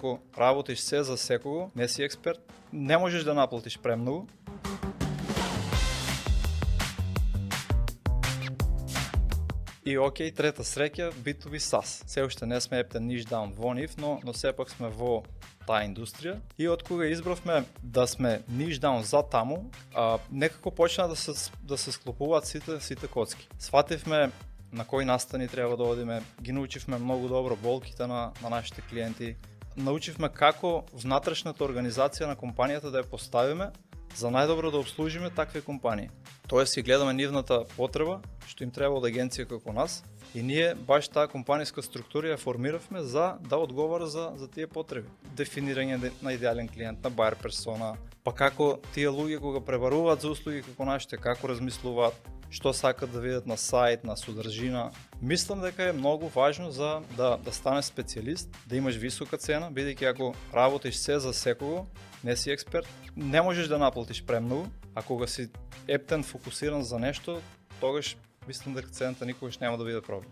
ако работиш се за секого, не си експерт, не можеш да наплатиш премногу. И окей, трета среќа, B2B SaaS. Се уште не сме ептен niche down во нив, но сепак сме во таа индустрија. И од кога избравме да сме niche down за таму, некако почна да се склопуваат сите коцки. Свативме на кои настани треба да одиме, ги научивме многу добро болките на нашите клиенти, научивме како внатрешната организација на компанијата да ја поставиме за најдобро да обслужиме такви компании. Тоест, си гледаме нивната потреба, што им треба од агенција како нас, и ние баш таа компанијска структура ја формиравме за да одговара за тие потреби. Дефинирање на идеален клиент, на buyer persona, па како тие луѓе кога пребаруваат за услуги како нашите, како размислуваат, што сакат да видат на сајт, на содржина. Мислам дека е многу важно за да станеш специјалист, да имаш висока цена, бидејќи ако работиш се за секого, не си експерт, не можеш да наплатиш премногу, а кога си ептен, фокусиран за нешто, тогаш мислам дека цената никогаш нема да биде проблем.